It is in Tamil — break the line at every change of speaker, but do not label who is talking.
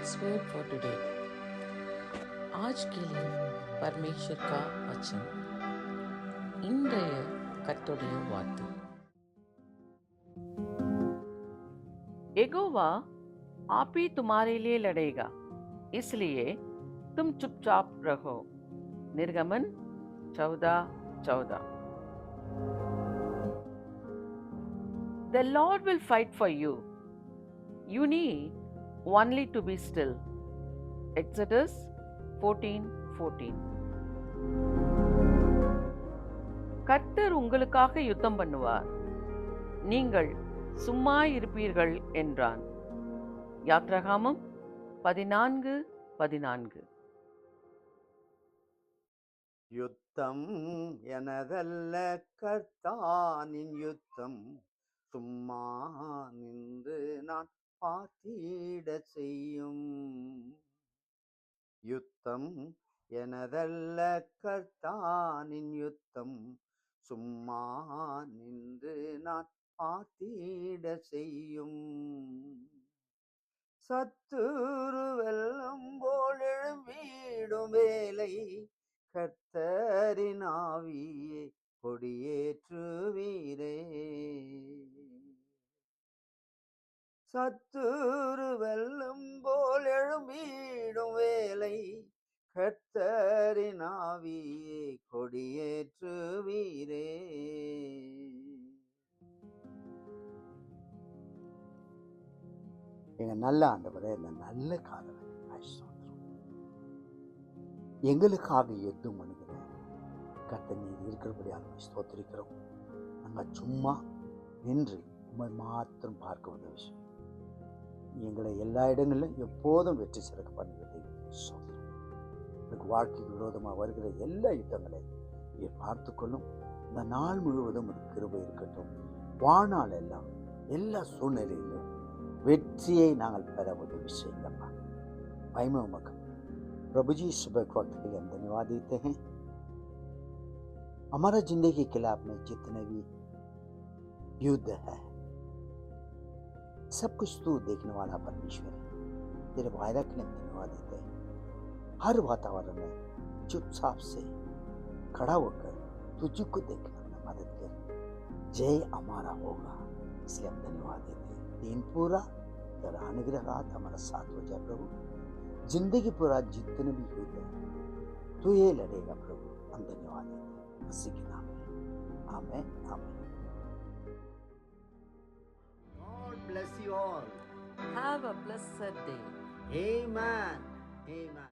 God's word for today. आज के लिए परमेश्वर का वचन இன்றைய கர்த்தருடைய வார்த்தை.
यहोवा आप ही तुम्हारे लिए लड़ेगा, इसलिए तुम चुपचाप रहो. निर्गमन 14:14. The Lord will fight for you. You need only to be still. Exodus 14:14. கர்த்தர் உங்களுக்காக யுத்தம் பண்ணுவார், நீங்கள் சும்மா இருப்பீர்கள் என்றான். யாத்ராகமம் 14:14.
யுத்தம் எனதல்ல, கர்த்தானின் யுத்தம். சும்மா நின்று நான் பார்த்திட செய்யும். யுத்தம் எனதல்ல, கர்த்தானின் யுத்தம். சும்மா நின்று நான் பார்த்திட செய்யும். சத்துரு வெல்லம் போல் எழும்பிடும் வேலை, கர்த்தரின் ஆவியே கொடியேற்றுவீரே. சத்துரு வெல்லம் போல் எழும்பிடும் வேலை, கர்த்தரின் ஆவியே கொடியேற்றுவீரே. எங்க நல்ல ஆண்டவரே, இந்த நல்ல காலம் எங்களுக்காக யுத்தம் பண்ணுகிற கர்த்தர் நீர் இருக்கிறபடியாக ஸ்தோத்திரிக்கிறோம். நாங்கள் சும்மா நின்று உண்மை மாத்திரம் பார்க்க வந்த விஷயம், எங்களை எல்லா இடங்களிலும் எப்போதும் வெற்றி சிறக்க பண்ணுகிறதை சொல்கிறோம். எனக்கு வாழ்க்கைக்கு விரோதமாக வருகிற எல்லா யுத்தங்களையும் நீர் பார்த்துக்கொள்ளும். இந்த நாள் முழுவதும் ஒரு கிருபை இருக்கட்டும். வாழ்நாள் எல்லாம் எல்லா சூழ்நிலையிலும் வெற்றியை நாங்கள் பெற उदवी செய்யுங்கப்பா. महिमा उमक प्रभु जी, सुबह के वक्त के लिए हम धन्यवाद देते हैं. हमारा जिंदगी के खिलाफ में जितने भी युद्ध है, सब कुछ तू देखने वाला परमेश्वर है. तेरे वायदा के लिए हम धन्यवाद देते हैं. हर वातावरण में चुपचाप से खड़ा होकर तुझको देखने में मदद कर. जय हमारा होगा, इसलिए हम धन्यवाद देते हैं. दिन पूरा तेरा अनुग्रह रात हमारा साथ हो जाए प्रभु. जिंदगी पूरा जितने भी युद्ध है तो ये लड़ेगा प्रभु. हम धन्यवाद देते हैं मसीह के नाम में. आमीन आमीन. God bless you all.
Have a blessed day.
Amen. Amen.